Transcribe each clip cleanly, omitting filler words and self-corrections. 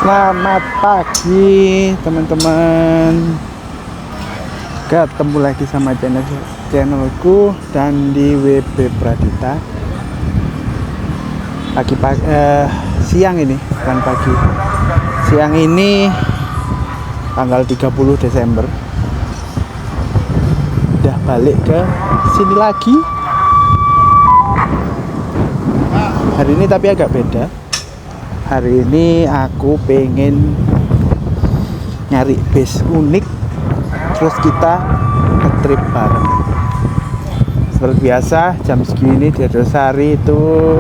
Selamat pagi teman-teman. Ketemu lagi sama channelku dan di WB Pradita. Siang ini, bukan pagi. Siang ini tanggal 30 Desember. Udah balik ke sini lagi. Hari ini tapi agak beda. Hari ini aku pengen nyari base unik, terus kita nge-trip bareng. Seperti biasa jam segini di Arjosari itu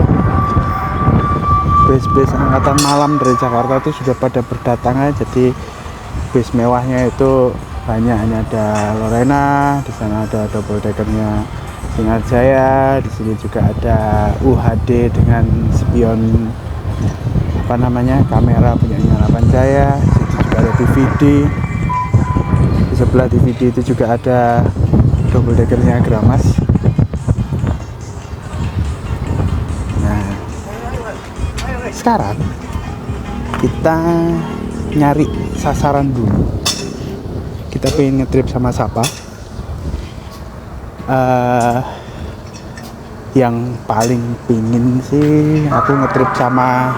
base-base angkatan malam dari Jakarta itu sudah pada berdatangan. Jadi base mewahnya itu banyak, ini ada Lorena, di sana ada double deckernya Sinarjaya, di sini juga ada UHD dengan spion kamera punya Harapan Jaya. Di situ juga ada DVD, di sebelah DVD itu juga ada double deckernya Gramas. Nah, sekarang kita nyari sasaran dulu. Kita pengen ngetrip sama siapa? Yang paling pingin sih aku ngetrip sama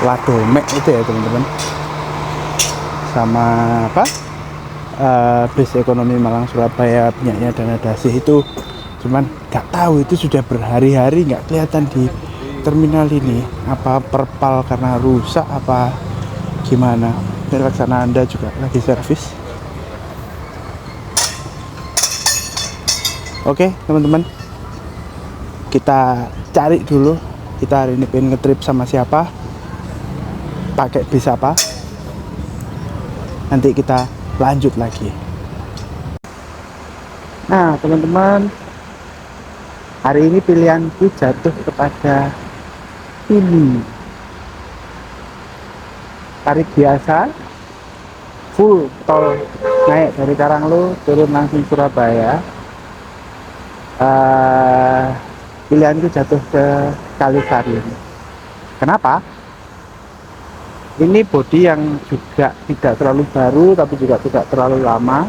Ladomek itu ya teman-teman, sama base ekonomi Malang Surabaya punyanya Dana Dasih itu. Cuman nggak tahu itu sudah berhari-hari nggak kelihatan di terminal ini, apa perpal karena rusak apa gimana. Dan Laksana Anda juga lagi servis. Oke teman-teman, kita cari dulu. Kita hari ini pengen ngetrip sama siapa, pakai bis apa, nanti kita lanjut lagi. Nah teman-teman, hari ini pilihanku jatuh kepada ini, tarif biasa full tol, naik dari Karanglo turun langsung Surabaya. Pilihanku jatuh ke Kalisari. Kenapa? Ini bodi yang juga tidak terlalu baru tapi juga tidak terlalu lama,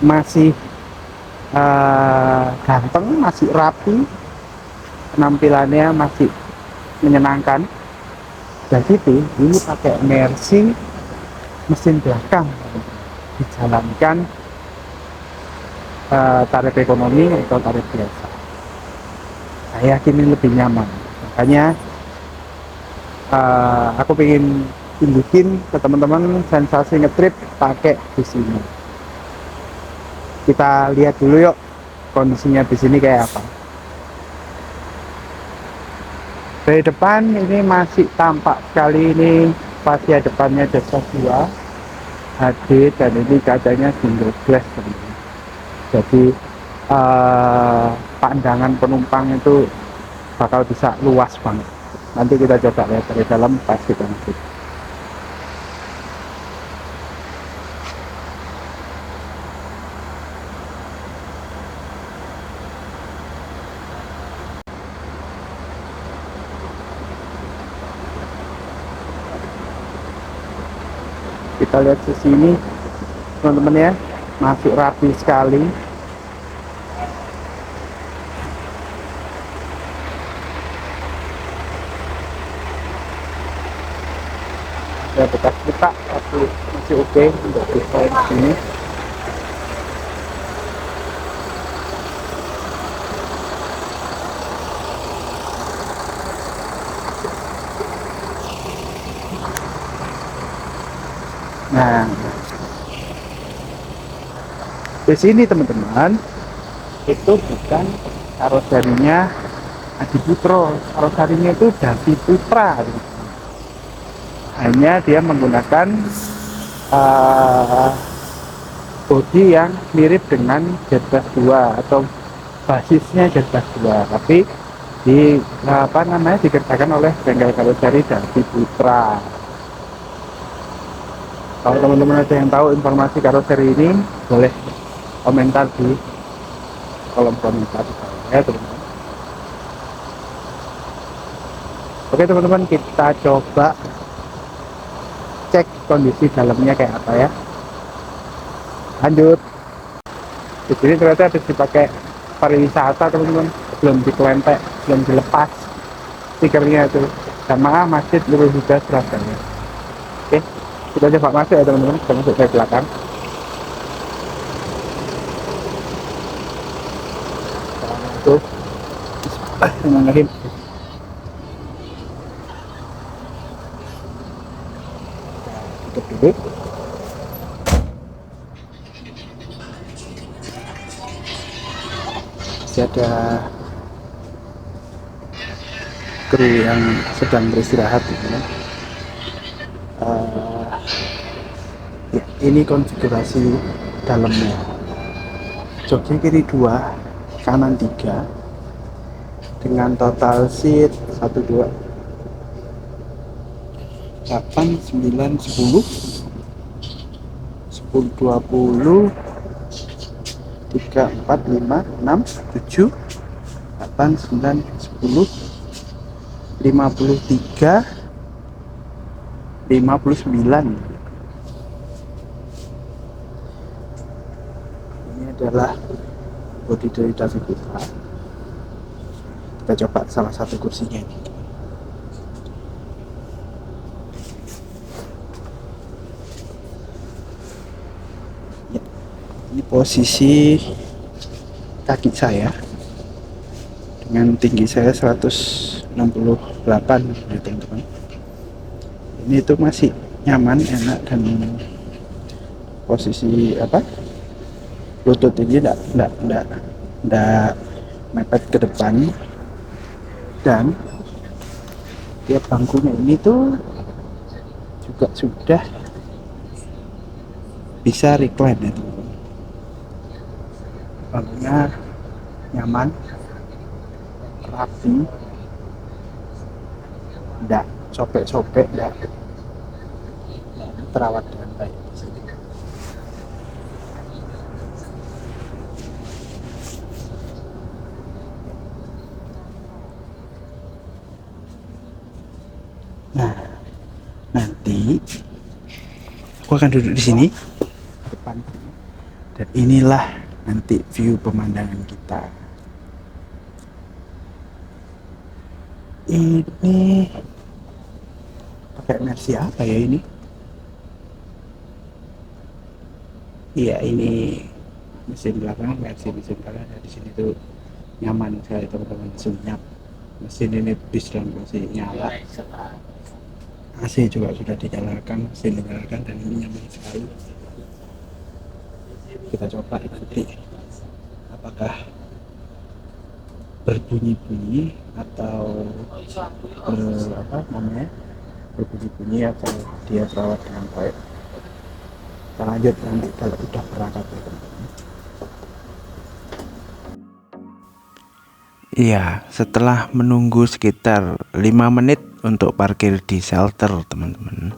masih ganteng, masih rapi, penampilannya masih menyenangkan. Jadi ini pakai Mercy mesin belakang, dijalankan tarif ekonomi atau tarif biasa. Saya yakin ini lebih nyaman, makanya aku pengen tunjukin ke teman-teman sensasi ngetrip pakai di sini. Kita lihat dulu yuk kondisinya di sini kayak apa. Dari depan ini masih tampak sekali, ini fascia depannya Dasha 2 HD dan ini kacanya single glass teman-teman. Jadi pandangan penumpang itu bakal bisa luas banget. Nanti kita coba lihat dari dalam pas kita ngetrip. Kita lihat ke sini teman-teman ya, masih rapi sekali. Ada bekas buka tapi masih oke untuk desain sini. Nah, di sini teman-teman itu bukan karoserinya Adi Putro, karoserinya itu Davi Putra. Hanya dia menggunakan bodi yang mirip dengan Jetbus 2 atau basisnya Jetbus 2, tapi dikerjakan oleh bengkel karoseri Davi Putra. Kalau teman-teman ada yang tahu informasi karoseri ini, boleh komentar di kolom komentar ya teman-teman. Oke teman-teman, kita coba cek kondisi dalamnya kayak apa ya. Lanjut. Di sini ternyata harus dipakai pariwisata teman-teman, belum dikelentek, belum dilepas stikernya itu, sama masjid Nurul Huda Surabaya. Oke, kita coba masuk ya teman-teman. Kita masuk ke belakang. Itu Bismillahirrahmanirrahim. Tutup dulu. Masih ada kru yang sedang beristirahat gitu ya. Ya, ini konfigurasi dalamnya. Joknya kiri 2, kanan 3, dengan total seat 1, 2, 8, 9, 10, 10, 20, 3, 4, 5, 6, 7, 8, 9, 10, 53, 59. Ini adalah bodi dari Davi Putra. Kita coba salah satu kursinya ini. Ya, ini posisi kaki saya dengan tinggi saya 168 ya teman-teman. Ini tuh masih nyaman, enak, dan posisi lutut ini enggak mepet ke depan, dan tiap bangkunya ini tuh juga sudah bisa recline ya teman-teman. Bangkunya nyaman, rapi, enggak sobek-sobek, enggak, terawat dengan baik di sini. Nah, nanti aku akan duduk di sini depan, dan inilah nanti view pemandangan kita. Ini pakai Mercy apa ya ini? Iya, ini mesin belakang Mercy, mesin belakang. Nah, di sini tuh nyaman sekali teman-teman, senyap. Mesin ini bis dan masih nyala, AC juga sudah dinyalakan, mesin dinyalakan, dan ini nyaman sekali. Kita coba nanti apakah berbunyi-bunyi atau berbunyi-bunyi atau dia terawat dengan baik. Kita lanjut nanti kalau udah berangkat ya teman-teman. Iya, setelah menunggu sekitar 5 menit untuk parkir di shelter teman-teman,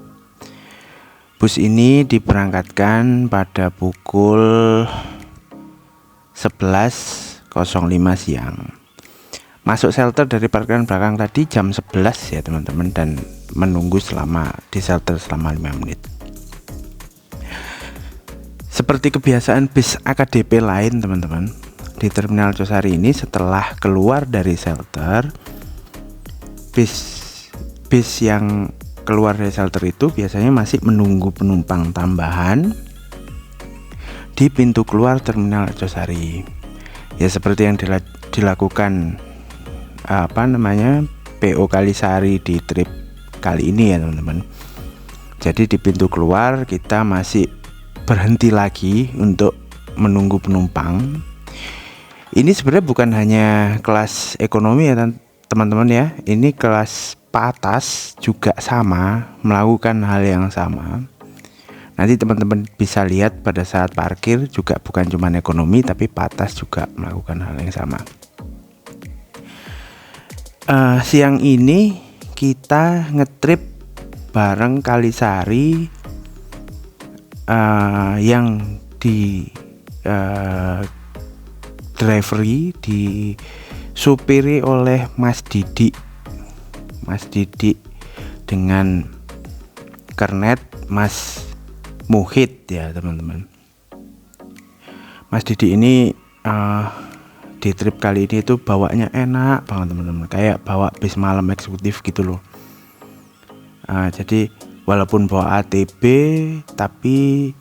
bus ini diberangkatkan pada pukul 11.05 siang. Masuk shelter dari parkiran belakang tadi jam 11 ya teman-teman, dan menunggu di shelter selama 5 menit. Seperti kebiasaan bis AKDP lain teman-teman, di Terminal Cosari ini setelah keluar dari shelter, bis yang keluar dari shelter itu biasanya masih menunggu penumpang tambahan di pintu keluar Terminal Cosari. Ya seperti yang dilakukan PO Kalisari di trip kali ini ya teman-teman. Jadi di pintu keluar kita masih berhenti lagi untuk menunggu penumpang. Ini sebenarnya bukan hanya kelas ekonomi ya teman-teman ya, ini kelas patas juga sama, melakukan hal yang sama. Nanti teman-teman bisa lihat pada saat parkir juga bukan cuma ekonomi, tapi patas juga melakukan hal yang sama. Siang ini kita ngetrip bareng Kalisari yang di delivery disupiri oleh Mas Didi Mas Didi dengan kernet Mas Muhid ya teman-teman. Mas Didi ini di trip kali ini itu bawanya enak banget teman-teman, kayak bawa bis malam eksekutif gitu loh. Jadi walaupun bawa ATB tapi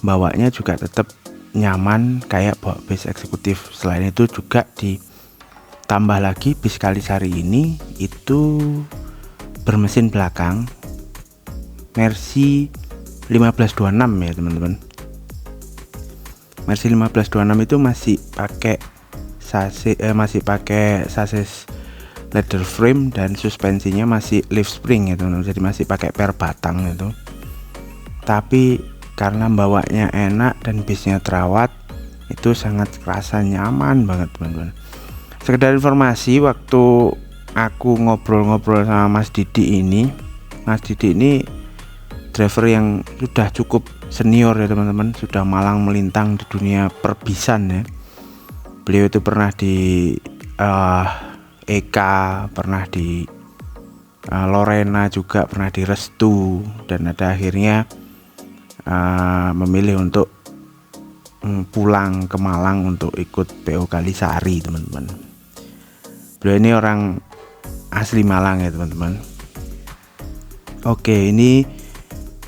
bawanya juga tetap nyaman kayak bawa bis eksekutif. Selain itu juga ditambah lagi bis Kalisari ini itu bermesin belakang Mercy 1526 ya teman-teman. Mercy 1526 itu masih pakai sasis leather frame dan suspensinya masih leaf spring ya teman-teman. Jadi masih pakai per batang itu. Tapi karena bawanya enak dan bisnya terawat, itu sangat kerasa nyaman banget teman-teman. Sekedar informasi, waktu aku ngobrol-ngobrol sama Mas Didi ini driver yang sudah cukup senior ya teman-teman, sudah malang melintang di dunia perbisan ya. Beliau itu pernah di Eka, pernah di Lorena, juga pernah di Restu, dan ada akhirnya memilih untuk pulang ke Malang untuk ikut PO Kalisari teman-teman. Beliau ini orang asli Malang ya teman-teman. Oke, ini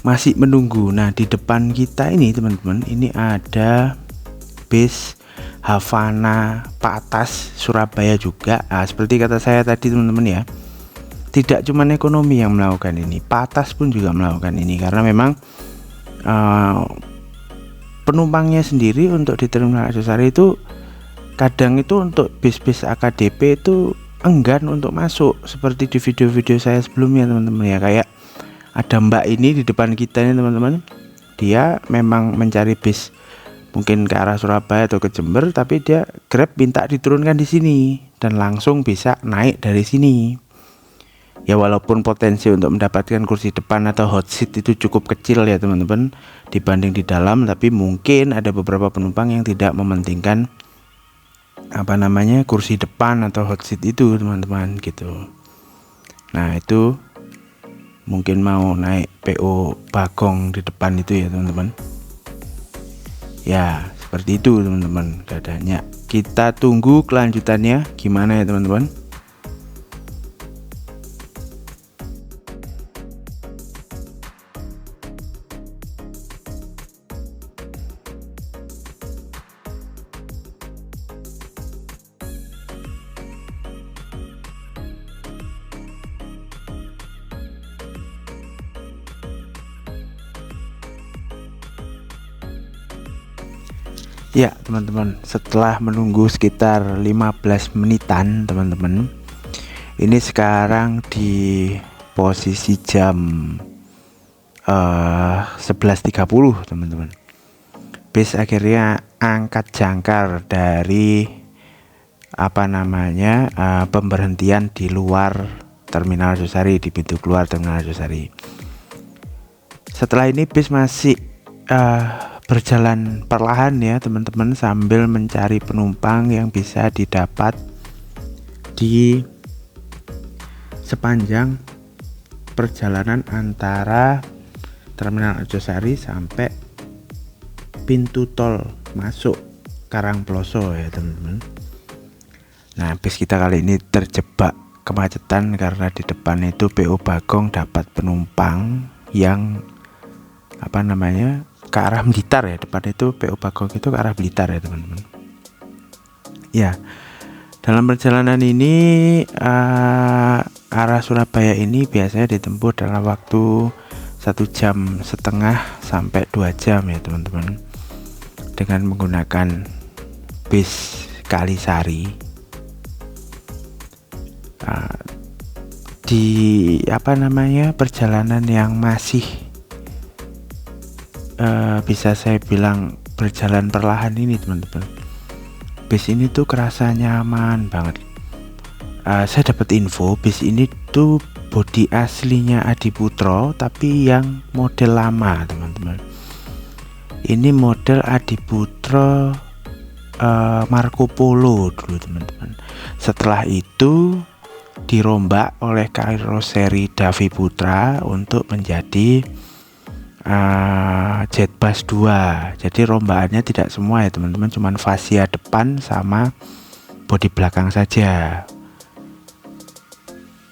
masih menunggu. Nah, di depan kita ini teman-teman, ini ada bis Havana Patas Surabaya juga. Seperti kata saya tadi teman-teman ya, tidak cuma ekonomi yang melakukan ini, Patas pun juga melakukan ini, karena memang penumpangnya sendiri untuk di Terminal Arjosari itu kadang itu untuk bis-bis AKDP itu enggan untuk masuk, seperti di video-video saya sebelumnya teman-teman ya. Kayak ada mbak ini di depan kita ini teman-teman, dia memang mencari bis mungkin ke arah Surabaya atau ke Jember, tapi dia Grab minta diturunkan di sini dan langsung bisa naik dari sini. Ya walaupun potensi untuk mendapatkan kursi depan atau hot seat itu cukup kecil ya teman-teman dibanding di dalam, tapi mungkin ada beberapa penumpang yang tidak mementingkan kursi depan atau hot seat itu teman-teman gitu. Nah, itu mungkin mau naik PO Bagong di depan itu ya teman-teman. Ya seperti itu teman-teman keadaannya. Kita tunggu kelanjutannya gimana ya teman-teman. Ya teman-teman, setelah menunggu sekitar 15 menitan teman-teman, ini sekarang di posisi jam 11.30 teman-teman. Bis akhirnya angkat jangkar dari pemberhentian di luar Terminal Arjosari, di pintu keluar Terminal Arjosari. Setelah ini bis masih berjalan perlahan ya teman-teman, sambil mencari penumpang yang bisa didapat di sepanjang perjalanan antara Terminal Arjosari sampai pintu tol masuk Karangploso ya teman-teman. Nah, bis kita kali ini terjebak kemacetan karena di depan itu PO Bagong dapat penumpang yang ke arah Blitar ya. Depan itu PO Bagong itu ke arah Blitar ya teman-teman. Ya, dalam perjalanan ini arah Surabaya ini biasanya ditempuh dalam waktu 1,5 jam sampai 2 jam ya teman-teman, dengan menggunakan bis Kalisari. Di perjalanan yang masih bisa saya bilang berjalan perlahan ini teman-teman, bis ini tuh kerasa nyaman banget. Saya dapat info bis ini tuh bodi aslinya Adiputro tapi yang model lama teman-teman. Ini model Adiputro Marco Polo dulu teman-teman. Setelah itu dirombak oleh karoseri Davi Putra untuk menjadi Jetbus 2. Jadi rombakannya tidak semua ya teman-teman, cuman fascia depan sama bodi belakang saja.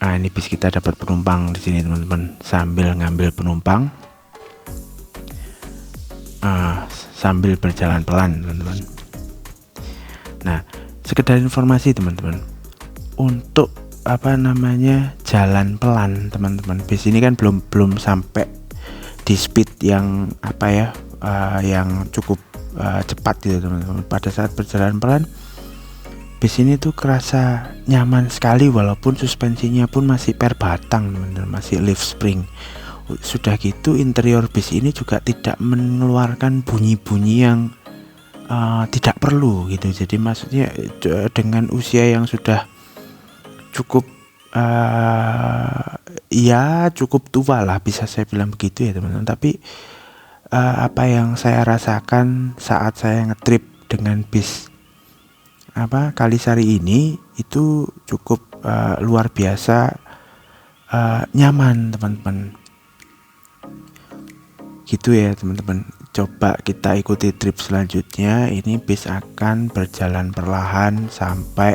Nah, ini bis kita dapat penumpang di sini teman-teman, sambil ngambil penumpang, sambil berjalan pelan teman-teman. Nah, sekedar informasi teman-teman, untuk jalan pelan teman-teman, bis ini kan belum sampai di speed yang yang cukup cepat gitu teman-teman. Pada saat berjalan pelan, bis ini tuh kerasa nyaman sekali, walaupun suspensinya pun masih per batang teman-teman, masih leaf spring. Sudah gitu interior bis ini juga tidak mengeluarkan bunyi-bunyi yang tidak perlu gitu. Jadi maksudnya dengan usia yang sudah cukup ya cukup tua lah, bisa saya bilang begitu ya teman-teman. Tapi apa yang saya rasakan saat saya ngetrip dengan bis Kalisari ini itu cukup luar biasa nyaman teman-teman. Gitu ya teman-teman. Coba kita ikuti trip selanjutnya. Ini bis akan berjalan perlahan sampai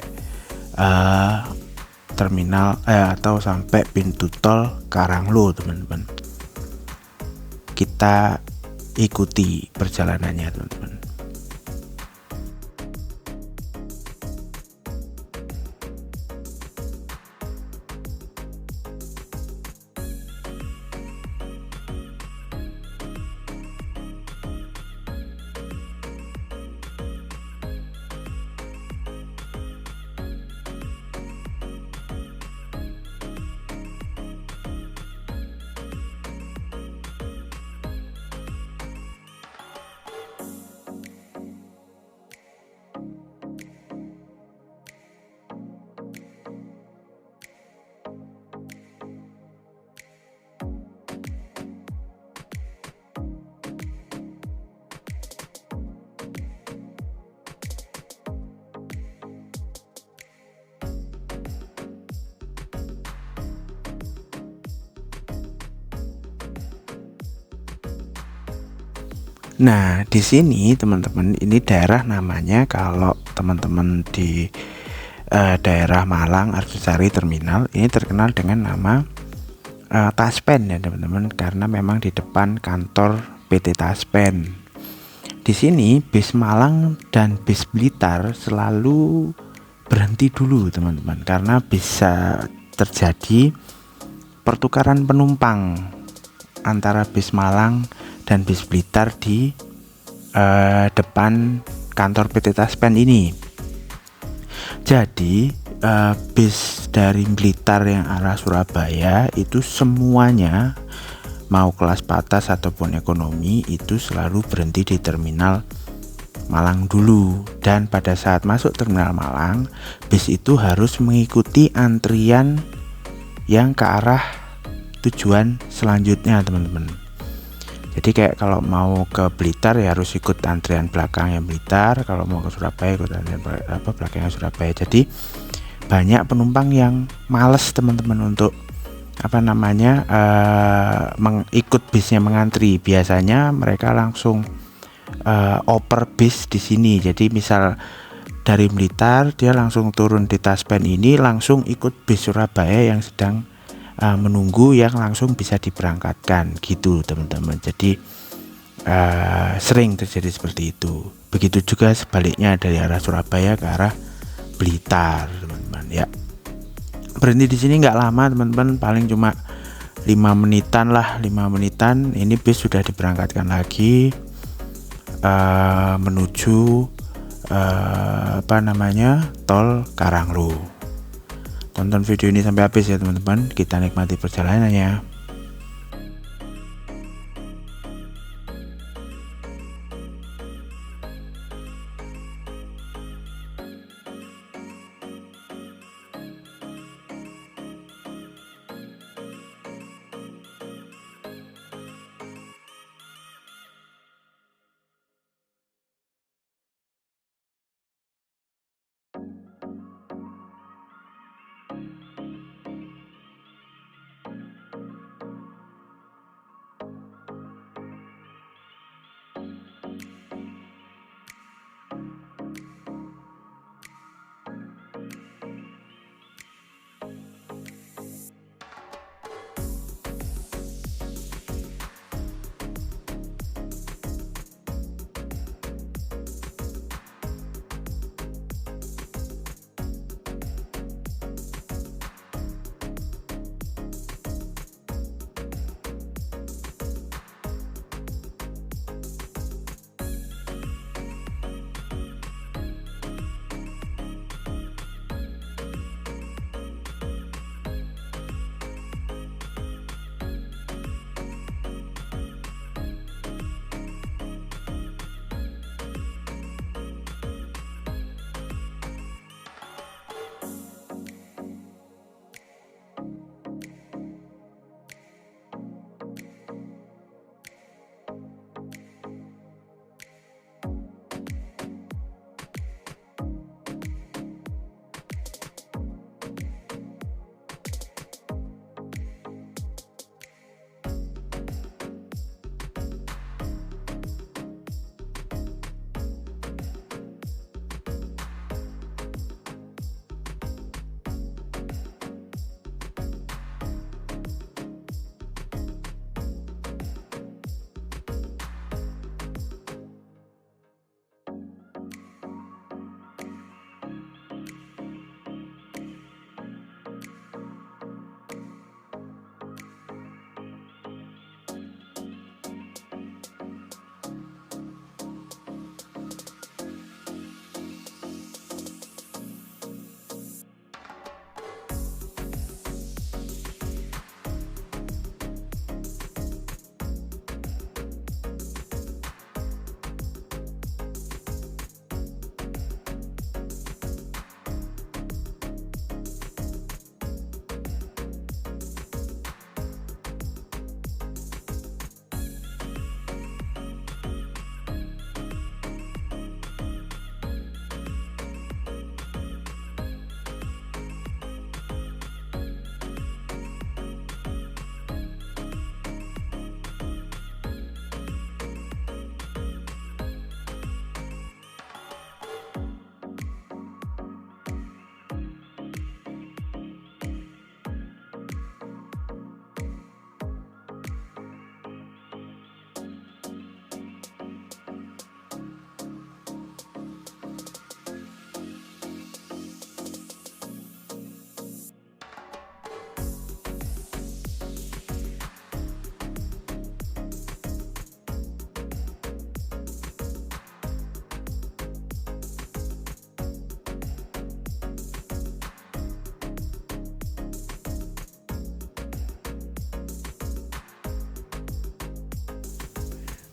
terminal atau sampai pintu tol Karanglo teman-teman. Kita ikuti perjalanannya teman-teman. Nah, di sini teman-teman, ini daerah namanya, kalau teman-teman di daerah Malang Arjosari Terminal, ini terkenal dengan nama Taspen ya teman-teman, karena memang di depan kantor PT Taspen. Di sini bis Malang dan bis Blitar selalu berhenti dulu teman-teman, karena bisa terjadi pertukaran penumpang antara bis Malang dan bis Blitar di depan kantor PT Taspen ini. Jadi bis dari Blitar yang arah Surabaya itu semuanya, mau kelas patas ataupun ekonomi, itu selalu berhenti di terminal Malang dulu. Dan pada saat masuk terminal Malang, bis itu harus mengikuti antrian yang ke arah tujuan selanjutnya teman-teman. Jadi kayak kalau mau ke Blitar ya harus ikut antrian belakang yang Blitar, kalau mau ke Surabaya ikut antrian belakangnya Surabaya. Jadi banyak penumpang yang males teman-teman untuk ikut bisnya, mengantri. Biasanya mereka langsung oper bis di sini. Jadi misal dari Blitar dia langsung turun di Taspen ini, langsung ikut bis Surabaya yang sedang menunggu, yang langsung bisa diberangkatkan gitu teman-teman. Jadi sering terjadi seperti itu. Begitu juga sebaliknya dari arah Surabaya ke arah Blitar teman-teman ya. Berhenti di sini nggak lama teman-teman, paling cuma 5 menitan lah, 5 menitan ini bis sudah diberangkatkan lagi menuju tol Karanglo. Tonton video ini sampai habis ya teman-teman, kita nikmati perjalanannya.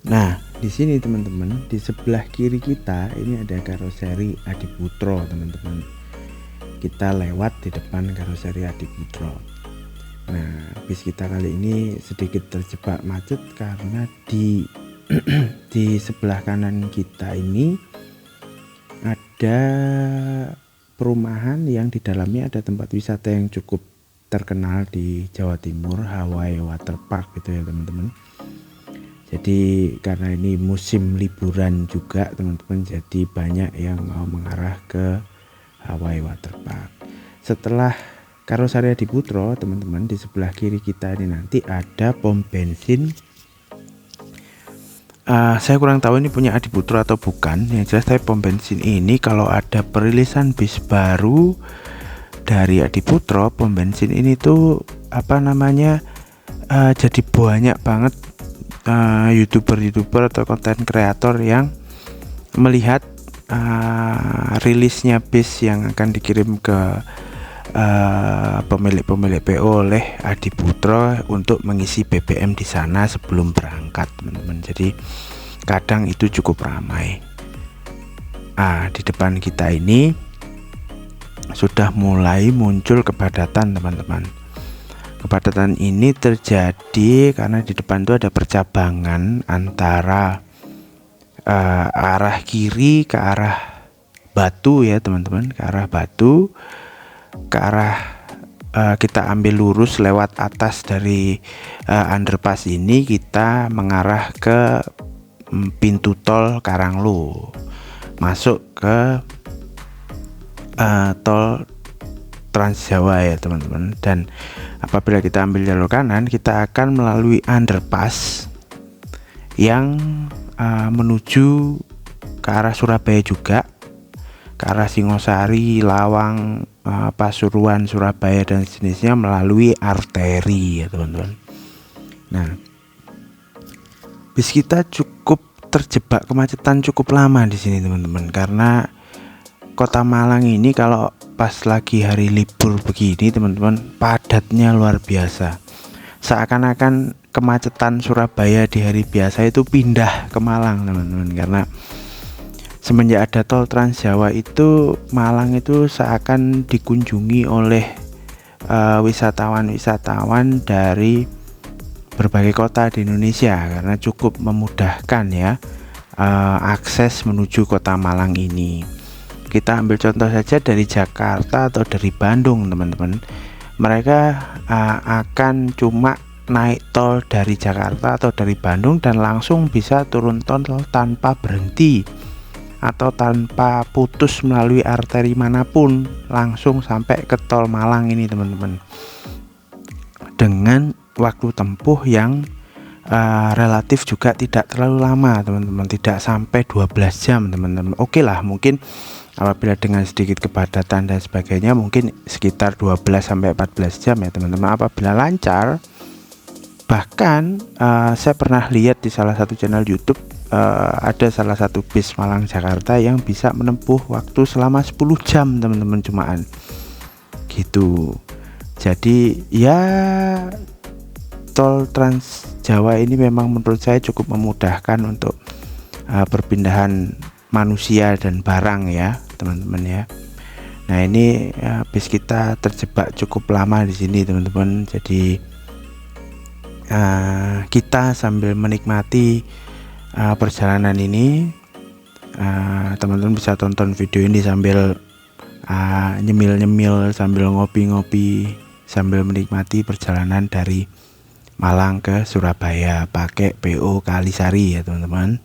Nah, di sini teman-teman, di sebelah kiri kita ini ada karoseri Adiputro, teman-teman. Kita lewat di depan karoseri Adiputro. Nah, bis kita kali ini sedikit terjebak macet karena di di sebelah kanan kita ini ada perumahan yang di dalamnya ada tempat wisata yang cukup terkenal di Jawa Timur, Hawaii Waterpark gitu ya teman-teman. Jadi karena ini musim liburan juga teman-teman, jadi banyak yang mau mengarah ke Hawaii Waterpark. Setelah karoseri Adiputro teman-teman, di sebelah kiri kita ini nanti ada pom bensin. Saya kurang tahu ini punya Adiputro atau bukan, yang jelas tapi pom bensin ini kalau ada perilisan bis baru dari Adiputro, pom bensin ini tuh apa namanya jadi banyak banget youtuber atau konten kreator yang melihat rilisnya bis yang akan dikirim ke pemilik PO oleh Adiputro untuk mengisi BBM di sana sebelum berangkat teman-teman. Jadi kadang itu cukup ramai. Di depan kita ini sudah mulai muncul kepadatan teman-teman. Kepadatan ini terjadi karena di depan itu ada percabangan antara arah kiri ke arah Batu ya teman-teman, ke arah Batu, ke arah kita ambil lurus lewat atas dari underpass ini, kita mengarah ke pintu tol Karanglo, masuk ke tol Trans Jawa ya teman-teman. Dan apabila kita ambil jalur kanan, kita akan melalui underpass yang menuju ke arah Surabaya juga, ke arah Singosari, Lawang, Pasuruan, Surabaya dan sejenisnya melalui arteri ya teman-teman. Nah, bis kita cukup terjebak kemacetan cukup lama di sini teman-teman, karena Kota Malang ini kalau pas lagi hari libur begini teman-teman, padatnya luar biasa. Seakan-akan kemacetan Surabaya di hari biasa itu pindah ke Malang teman-teman, karena semenjak ada tol Trans Jawa itu Malang itu seakan dikunjungi oleh wisatawan-wisatawan dari berbagai kota di Indonesia, karena cukup memudahkan ya akses menuju Kota Malang ini. Kita ambil contoh saja dari Jakarta atau dari Bandung teman-teman, mereka akan cuma naik tol dari Jakarta atau dari Bandung dan langsung bisa turun tol tanpa berhenti atau tanpa putus melalui arteri manapun, langsung sampai ke tol Malang ini teman-teman, dengan waktu tempuh yang relatif juga tidak terlalu lama teman-teman, tidak sampai 12 jam teman-teman. Oke lah, mungkin apabila dengan sedikit kepadatan dan sebagainya mungkin sekitar 12 sampai 14 jam ya teman-teman apabila lancar. Bahkan saya pernah lihat di salah satu channel YouTube ada salah satu bis Malang Jakarta yang bisa menempuh waktu selama 10 jam teman-teman, cumaan gitu. Jadi ya tol Trans Jawa ini memang menurut saya cukup memudahkan untuk perpindahan manusia dan barang ya teman-teman ya. Nah ini bis kita terjebak cukup lama di sini teman-teman. Jadi kita sambil menikmati perjalanan ini, teman-teman bisa tonton video ini sambil nyemil-nyemil, sambil ngopi-ngopi, sambil menikmati perjalanan dari Malang ke Surabaya pakai PO Kalisari ya teman-teman.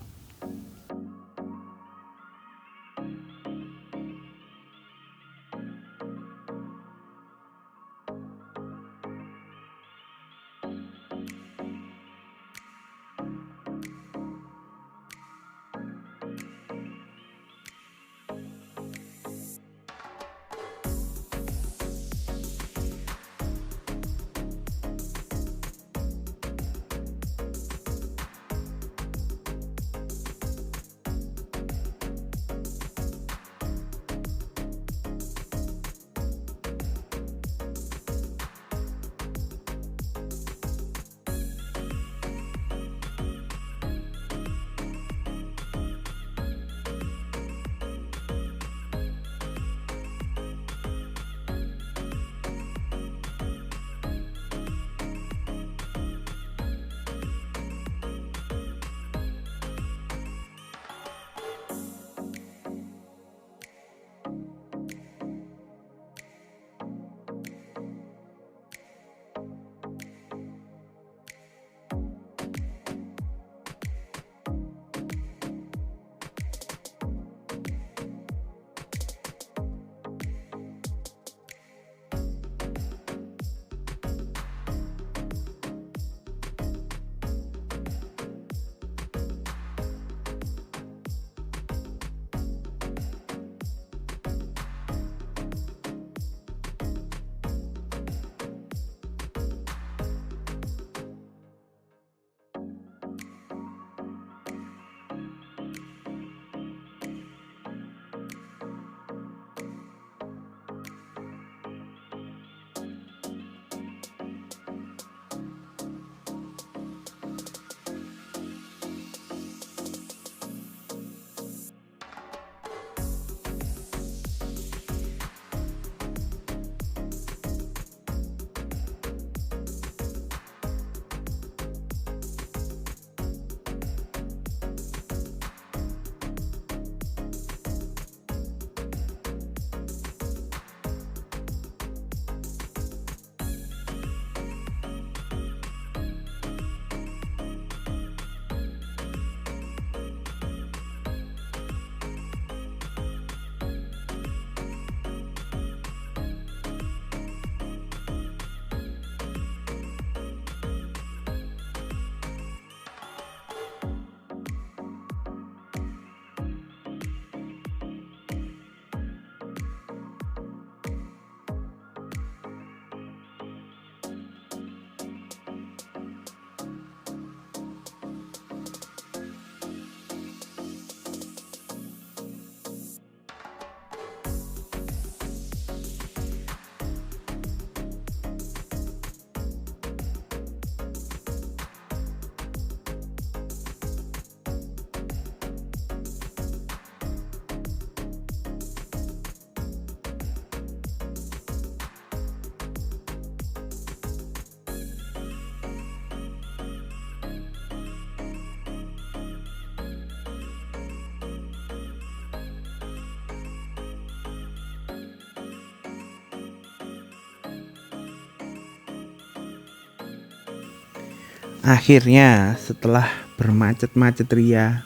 Akhirnya setelah bermacet-macet ria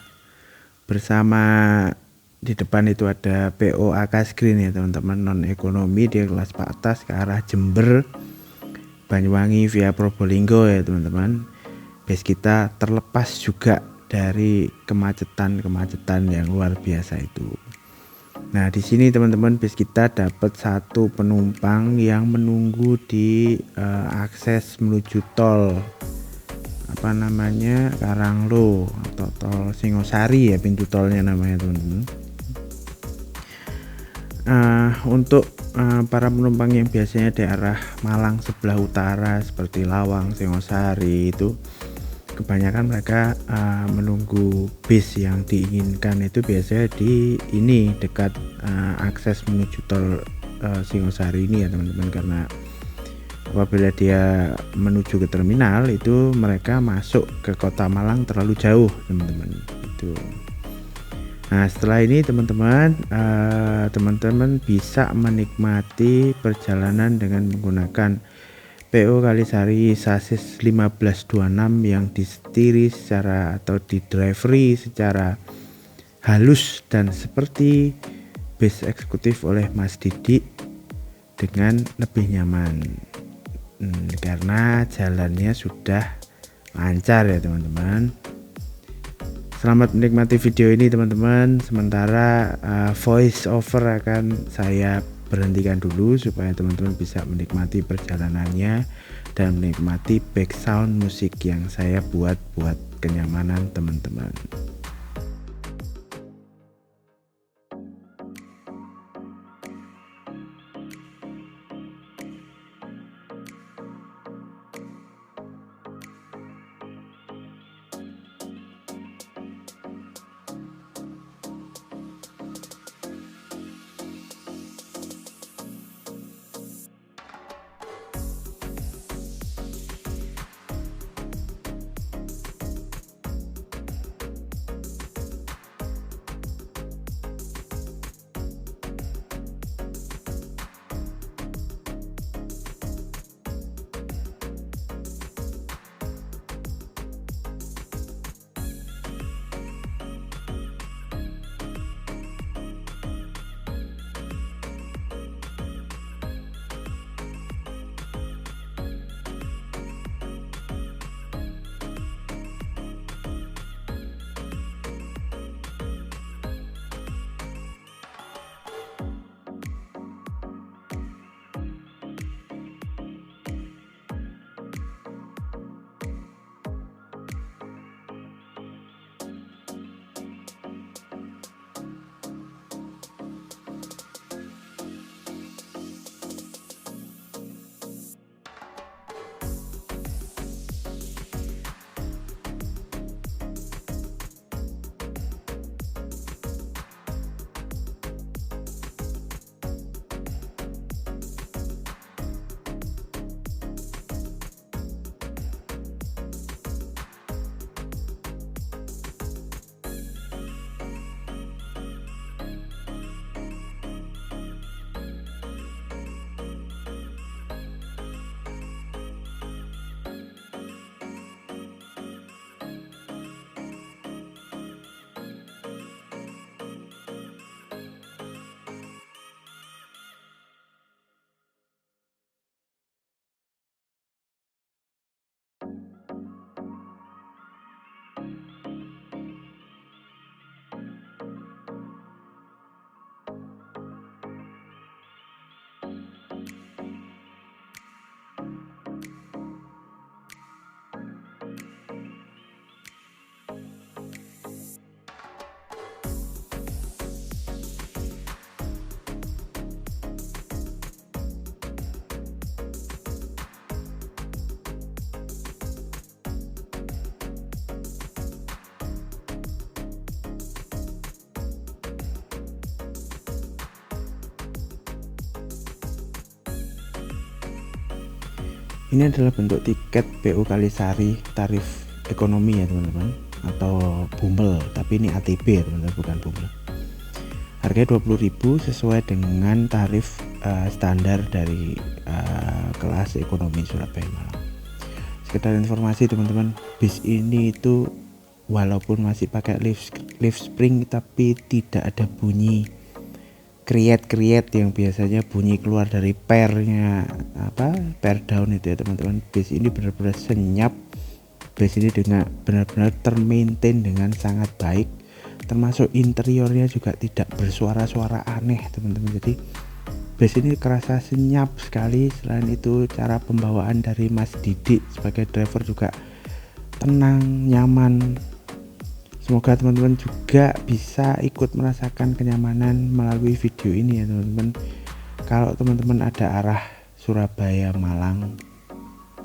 bersama, di depan itu ada PO Akasgreen ya teman-teman, non ekonomi dia kelas atas ke arah Jember Banyuwangi via Probolinggo ya teman-teman. Base kita terlepas juga dari kemacetan yang luar biasa itu. Nah di sini teman-teman base kita dapat satu penumpang yang menunggu di akses menuju tol apa namanya Karanglo atau tol Singosari ya, pintu tolnya namanya teman-teman. Untuk para penumpang yang biasanya daerah Malang sebelah utara seperti Lawang, Singosari itu kebanyakan mereka menunggu bis yang diinginkan itu biasanya di ini dekat akses menuju tol Singosari ini ya teman-teman, karena apabila dia menuju ke terminal itu mereka masuk ke kota Malang terlalu jauh teman-teman itu. Nah setelah ini teman-teman bisa menikmati perjalanan dengan menggunakan PO Kalisari Sasis 1526 yang disetiri secara atau di drivery secara halus dan seperti bis eksekutif oleh Mas Didi dengan lebih nyaman karena jalannya sudah lancar ya teman-teman. Selamat menikmati video ini teman-teman. Sementara voice over akan saya berhentikan dulu supaya teman-teman bisa menikmati perjalanannya dan menikmati background musik yang saya buat kenyamanan teman-teman. Ini adalah bentuk tiket PO Kalisari tarif ekonomi ya teman-teman, atau bumel, tapi ini ATB ya teman-teman, bukan bumel. Harganya 20.000 sesuai dengan tarif standar dari kelas ekonomi Surabaya Malang. sekedar informasi teman-teman, bis ini itu walaupun masih pakai lift spring tapi tidak ada bunyi kriet yang biasanya bunyi keluar dari pernya, per down itu ya teman-teman. Bis ini benar-benar senyap, bis ini dengan benar-benar termaintain dengan sangat baik, termasuk interiornya juga tidak bersuara-suara aneh teman-teman. Jadi bis ini kerasa senyap sekali. Selain itu cara pembawaan dari Mas Didik sebagai driver juga tenang, nyaman. Semoga teman-teman juga bisa ikut merasakan kenyamanan melalui video ini ya teman-teman. Kalau teman-teman ada arah Surabaya Malang,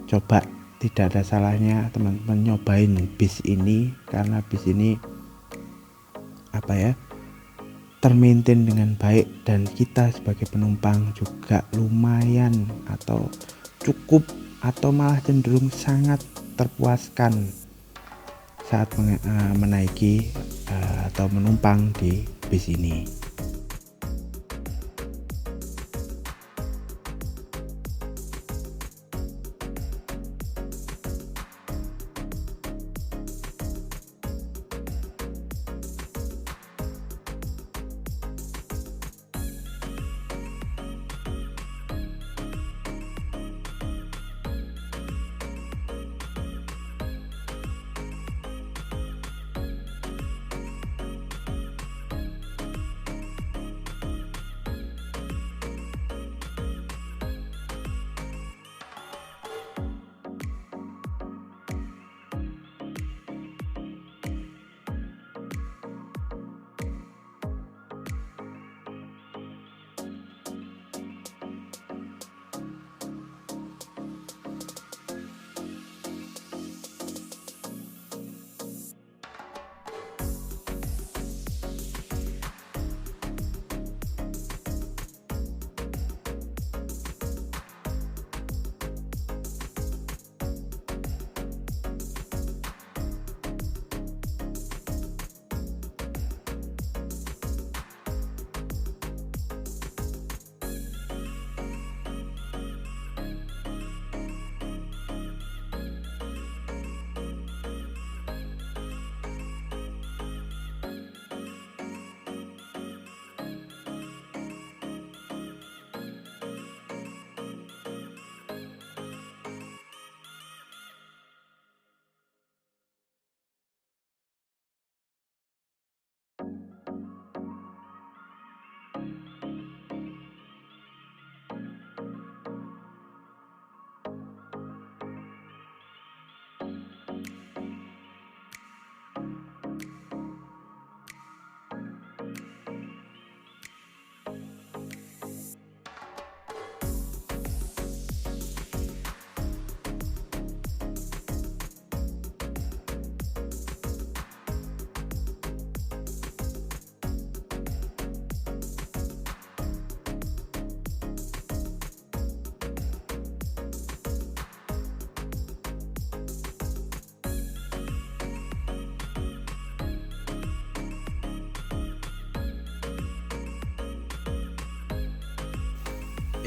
coba tidak ada salahnya teman-teman nyobain bis ini, karena bis ini termaintain dengan baik, dan kita sebagai penumpang juga lumayan atau cukup atau malah cenderung sangat terpuaskan saat menaiki atau menumpang di bis ini.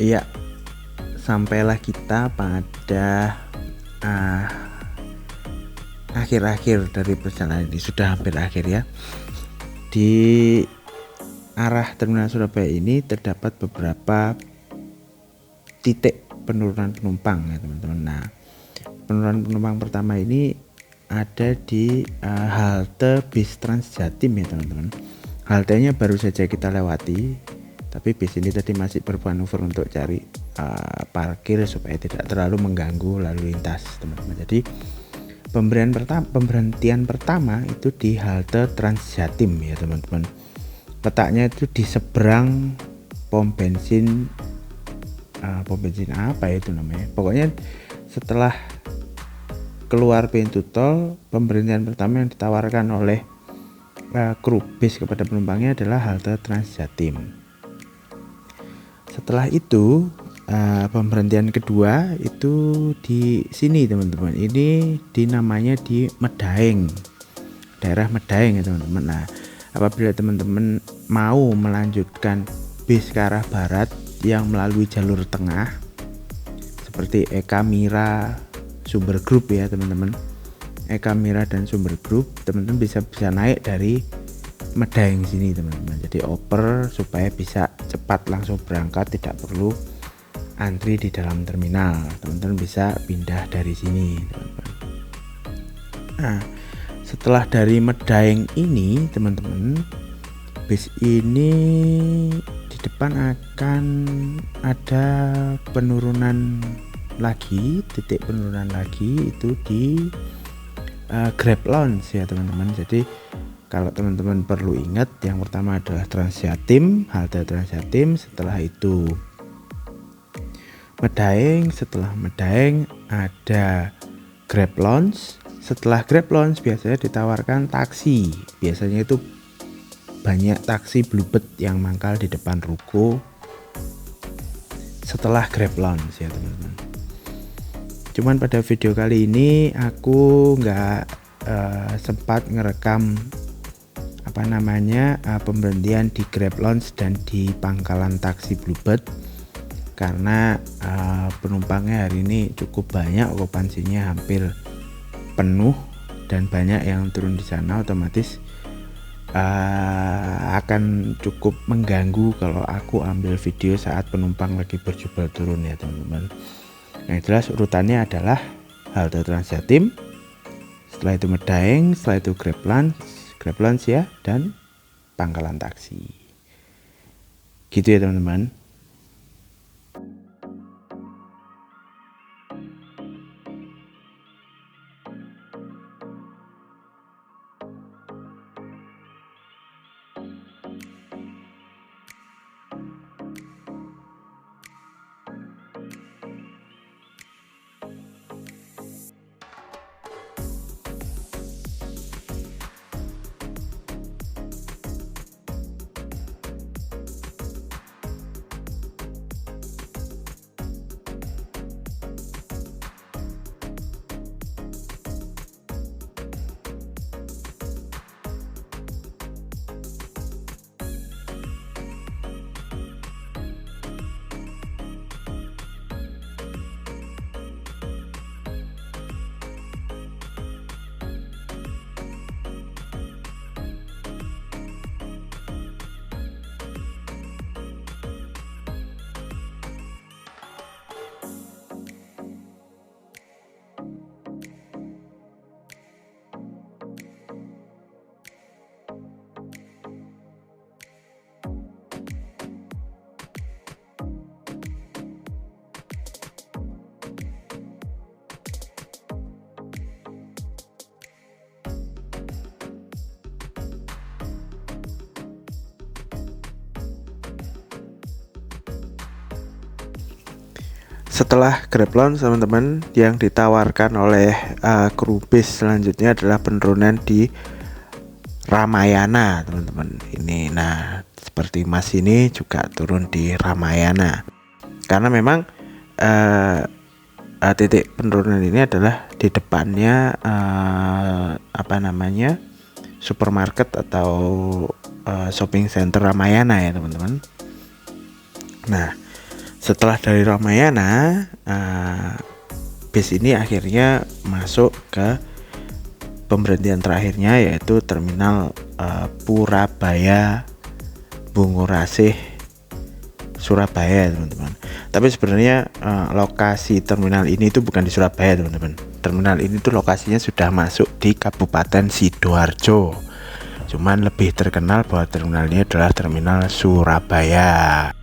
Iya, sampailah kita pada akhir-akhir dari perjalanan ini, sudah hampir akhir ya. Di arah Terminal Surabaya ini terdapat beberapa titik penurunan penumpang ya teman-teman. Nah, penurunan penumpang pertama ini ada di halte bis Trans Jatim ya teman-teman. Haltenya baru saja kita lewati, tapi bis ini tadi masih bermanuver untuk cari parkir supaya tidak terlalu mengganggu lalu lintas teman-teman. Jadi pemberhentian pertama itu di halte Trans Jatim ya teman-teman. Letaknya itu di seberang pom bensin apa ya itu namanya. Pokoknya setelah keluar pintu tol, pemberhentian pertama yang ditawarkan oleh kru bis kepada penumpangnya adalah halte Trans Jatim. Setelah itu pemberhentian kedua itu di sini teman-teman. Ini namanya di Medaeng, daerah Medaeng ya teman-teman. Nah, apabila teman-teman mau melanjutkan bis ke arah barat yang melalui jalur tengah seperti Eka Mira, Sumber Group ya teman-teman. Eka Mira dan Sumber Group, teman-teman bisa naik dari Medaeng sini teman-teman. Jadi oper supaya bisa cepat langsung berangkat, tidak perlu antri di dalam terminal. Teman-teman bisa pindah dari sini teman-teman. Nah, setelah dari Medaeng ini teman-teman, bis ini di depan akan ada penurunan lagi, titik penurunan lagi itu di Grab Lounge ya teman-teman. Jadi kalau teman-teman perlu ingat, yang pertama adalah Transjatim, halte Transjatim, setelah itu Medaeng, setelah Medaeng ada Grab Lounge, setelah Grab Lounge biasanya ditawarkan taksi, biasanya itu banyak taksi Bluebird yang mangkal di depan ruko setelah Grab Lounge ya teman-teman. Cuman pada video kali ini aku nggak sempat ngerekam pemberhentian di Grab Lounge dan di pangkalan taksi Bluebird karena penumpangnya hari ini cukup banyak, okupansinya hampir penuh dan banyak yang turun di sana, otomatis akan cukup mengganggu kalau aku ambil video saat penumpang lagi berjubel turun ya teman-teman. Yang jelas urutannya adalah halte Transjatim, setelah itu Medaeng, setelah itu Grab Lounge ya, dan pangkalan taksi. Gitu ya teman-teman. Setelah Grab Lounge teman-teman, yang ditawarkan oleh kru bis selanjutnya adalah penurunan di Ramayana teman-teman. Ini nah seperti Mas ini juga turun di Ramayana karena memang titik penurunan ini adalah di depannya supermarket atau shopping center Ramayana ya teman-teman. Nah, setelah dari Ramayana, bis ini akhirnya masuk ke pemberhentian terakhirnya, yaitu terminal Purabaya Bungurasih Surabaya teman-teman. Tapi sebenarnya lokasi terminal ini itu bukan di Surabaya teman-teman. Terminal ini tuh lokasinya sudah masuk di Kabupaten Sidoarjo. Cuman lebih terkenal bahwa terminal ini adalah terminal Surabaya.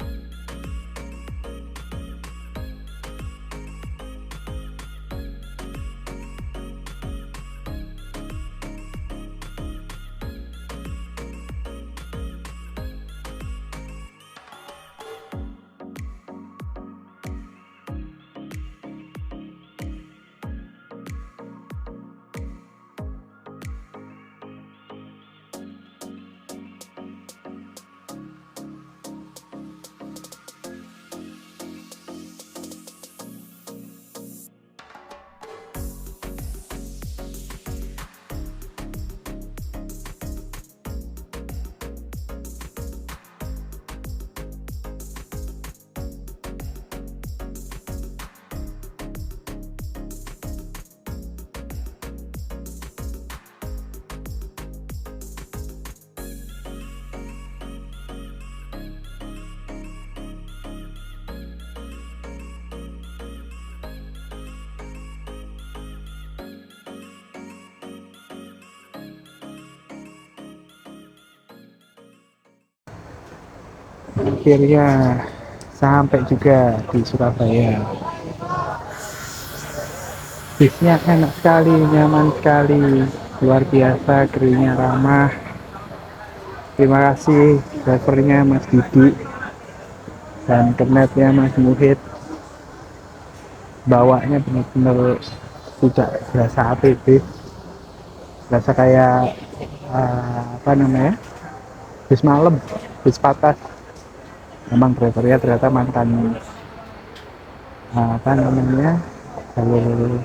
akhirnya sampai juga di Surabaya. Bisnya enak sekali, nyaman sekali, luar biasa, krunya ramah. Terima kasih drivernya Mas Didi dan kernetnya Mas Muhid. Bawanya benar-benar tidak berasa APB, berasa kayak apa namanya, bis malam, bis patas. Memang drivernya ternyata mantan apa namanya, jalur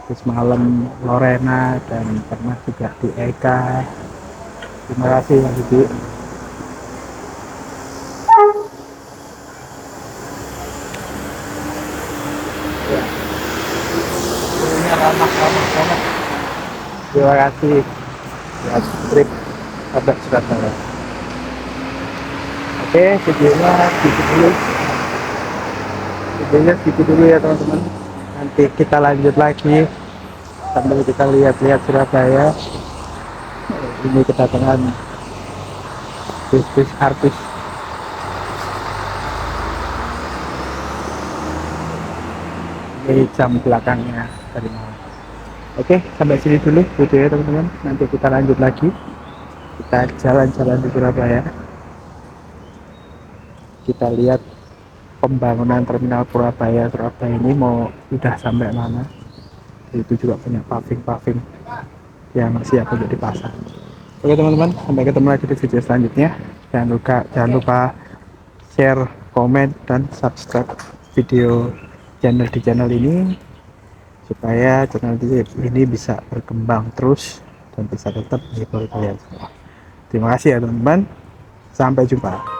bis malam Lorena dan pernah juga di Eka. Terima kasih Mas Didi. Ya, ini ramah-ramah banget. Terima kasih ya trip sampai Surabaya. Oke, videonya segitu dulu ya teman-teman. Nanti kita lanjut lagi sambil kita lihat-lihat Surabaya. Ini kedatangan bis-bis artis. Ini jam belakangnya dari malam. Oke, sampai sini dulu videonya teman-teman. Nanti kita lanjut lagi. Kita jalan-jalan di Surabaya. Kita lihat pembangunan terminal Surabaya ini mau udah sampai mana. Itu juga punya paving-paving yang siap untuk dipasang. Oke teman-teman, sampai ketemu lagi di video selanjutnya. Jangan lupa share, komen, dan subscribe video di channel ini supaya channel ini bisa berkembang terus dan bisa tetap menghibur kalian semua. Terima kasih ya teman-teman. Sampai jumpa.